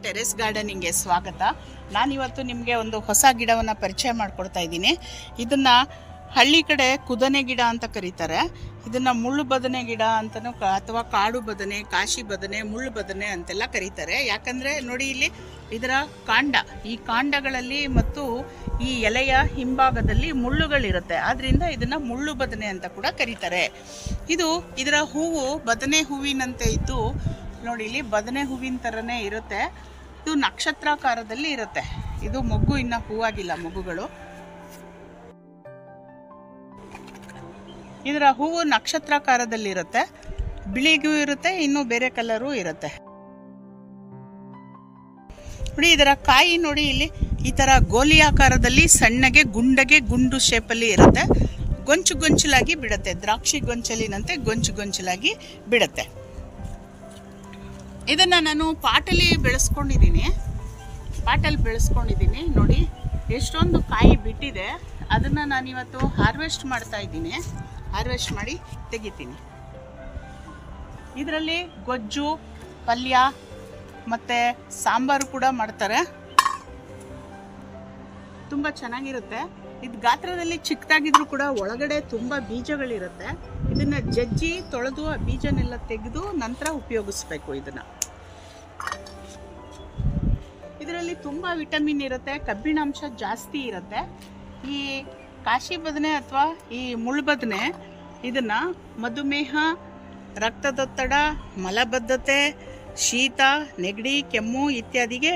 Terrace ಗಾರ್ಡನಿಂಗ್ಗೆ ಸ್ವಾಗತ. ನಾನಿವತ್ತು ನಿಮಗೆ ಒಂದು ಹೊಸ ಗಿಡವನ್ನು ಪರಿಚಯ ಮಾಡಿಕೊಡ್ತಾ ಇದ್ದೀನಿ. ಇದನ್ನು ಹಳ್ಳಿ ಕಡೆ ಕುದನೆ ಗಿಡ ಅಂತ ಕರೀತಾರೆ. ಇದನ್ನು ಮುಳ್ಳು ಬದನೆ ಗಿಡ ಅಂತಲೂ ಅಥವಾ ಕಾಡು ಬದನೆ, ಕಾಶಿ ಬದನೆ, ಮುಳ್ಳು ಬದನೆ ಅಂತೆಲ್ಲ ಕರೀತಾರೆ. ಯಾಕಂದರೆ ನೋಡಿ ಇಲ್ಲಿ ಇದರ ಕಾಂಡ, ಈ ಕಾಂಡಗಳಲ್ಲಿ ಮತ್ತು ಈ ಎಲೆಯ ಹಿಂಭಾಗದಲ್ಲಿ ಮುಳ್ಳುಗಳಿರುತ್ತೆ. ಆದ್ದರಿಂದ ಇದನ್ನು ಮುಳ್ಳು ಬದನೆ ಅಂತ ಕೂಡ ಕರೀತಾರೆ. ಇದರ ಹೂವು ಬದನೆ ಹೂವಿನಂತೆ ಇದ್ದು ನೋಡಿ, ಇಲ್ಲಿ ಬದನೆ ಹೂವಿನ ಥರನೇ ಇರುತ್ತೆ. ಇದು ನಕ್ಷತ್ರಾಕಾರದಲ್ಲಿ ಇರುತ್ತೆ. ಇದು ಮೊಗ್ಗು ಇನ್ನು ಹೂವಾಗಿಲ್ಲ, ಮೊಗ್ಗುಗಳು. ಇದರ ಹೂವು ನಕ್ಷತ್ರಾಕಾರದಲ್ಲಿರುತ್ತೆ, ಬಿಳಿಗೂ ಇರುತ್ತೆ, ಇನ್ನು ಬೇರೆ ಕಲರು ಇರುತ್ತೆ. ನೋಡಿ ಇದರ ಕಾಯಿ ನೋಡಿ, ಇಲ್ಲಿ ಈ ಥರ ಗೋಲಿ ಆಕಾರದಲ್ಲಿ ಸಣ್ಣಗೆ ಗುಂಡು ಶೇಪಲ್ಲಿ ಇರುತ್ತೆ. ಗೊಂಚು ಗೊಂಚಲಾಗಿ ಬಿಡುತ್ತೆ, ದ್ರಾಕ್ಷಿ ಗೊಂಚಲಿನಂತೆ ಗೊಂಚು ಗೊಂಚಲಾಗಿ ಬಿಡುತ್ತೆ. ಇದನ್ನು ನಾನು ಪಾಟಲ್ಲಿ ಬೆಳೆಸ್ಕೊಂಡಿದ್ದೀನಿ. ನೋಡಿ ಎಷ್ಟೊಂದು ಕಾಯಿ ಬಿಟ್ಟಿದೆ. ಅದನ್ನು ನಾನಿವತ್ತು ಹಾರ್ವೆಸ್ಟ್ ಮಾಡ್ತಾ ಇದ್ದೀನಿ. ಹಾರ್ವೆಸ್ಟ್ ಮಾಡಿ ತೆಗಿತೀನಿ. ಇದರಲ್ಲಿ ಗೊಜ್ಜು, ಪಲ್ಯ ಮತ್ತು ಸಾಂಬಾರು ಕೂಡ ಮಾಡ್ತಾರೆ. ತುಂಬ ಚೆನ್ನಾಗಿರುತ್ತೆ. ಇದು ಗಾತ್ರದಲ್ಲಿ ಚಿಕ್ಕದಾಗಿದ್ರೂ ಕೂಡ ಒಳಗಡೆ ತುಂಬ ಬೀಜಗಳಿರುತ್ತೆ. ಇದನ್ನು ಜಜ್ಜಿ ತೊಳೆದು ಆ ಬೀಜನೆಲ್ಲ ತೆಗೆದು ನಂತರ ಉಪಯೋಗಿಸ್ಬೇಕು. ಇದರಲ್ಲಿ ತುಂಬ ವಿಟಮಿನ್ ಇರುತ್ತೆ, ಕಬ್ಬಿಣಾಂಶ ಜಾಸ್ತಿ ಇರುತ್ತೆ. ಈ ಕಾಶಿ ಬದನೆ ಅಥವಾ ಈ ಮುಳ್ಳು ಬದನೆ ಇದನ್ನು ಮಧುಮೇಹ, ರಕ್ತದೊತ್ತಡ, ಮಲಬದ್ಧತೆ, ಶೀತ, ನೆಗಡಿ, ಕೆಮ್ಮು ಇತ್ಯಾದಿಗೆ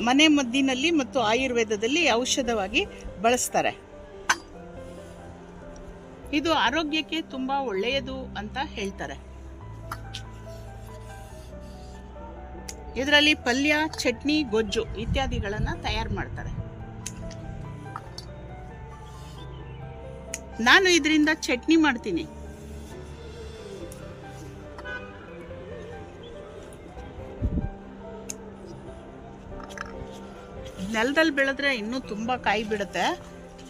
ಮನೆ ಮದ್ದಿನಲ್ಲಿ ಮತ್ತು ಆಯುರ್ವೇದದಲ್ಲಿ ಔಷಧವಾಗಿ ಬಳಸ್ತಾರೆ. ಇದು ಆರೋಗ್ಯಕ್ಕೆ ತುಂಬ ಒಳ್ಳೆಯದು ಅಂತ ಹೇಳ್ತಾರೆ. ಇದರಲ್ಲಿ ಪಲ್ಯ, ಚಟ್ನಿ, ಗೊಜ್ಜು ಇತ್ಯಾದಿಗಳನ್ನು ತಯಾರು ಮಾಡ್ತಾರೆ. ನಾನು ಇದರಿಂದ ಚಟ್ನಿ ಮಾಡ್ತೀನಿ. ನೆಲದಲ್ಲಿ ಬೆಳೆದ್ರೆ ಇನ್ನೂ ತುಂಬ ಕಾಯಿ ಬಿಡುತ್ತೆ.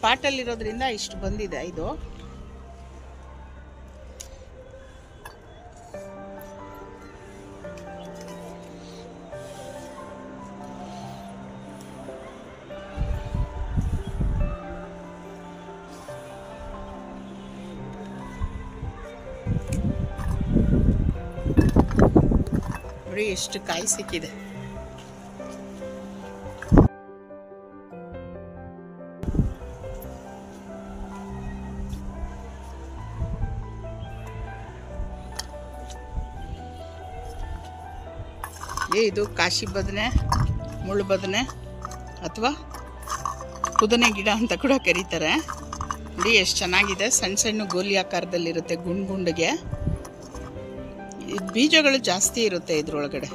ಪಾಟಲ್ಲಿರೋದ್ರಿಂದ ಇಷ್ಟು ಬಂದಿದೆ. ಇದು ನೋಡಿ ಎಷ್ಟು ಕಾಯಿ ಸಿಕ್ಕಿದೆ. ಇದು ಕಾಶಿ ಬದನೆ, ಮುಳ್ಳು ಬದನೆ ಅಥವಾ ಕುದನೆ ಗಿಡ ಅಂತ ಕೂಡ ಕರೀತಾರೆ. ನೋಡಿ ಎಷ್ಟು ಚೆನ್ನಾಗಿದೆ. ಸಣ್ಣ ಸಣ್ಣ ಗೋಲಿ ಆಕಾರದಲ್ಲಿರುತ್ತೆ, ಗುಂಡಿಗೆ. ಬೀಜಗಳು ಜಾಸ್ತಿ ಇರುತ್ತೆ ಇದ್ರೊಳಗಡೆ.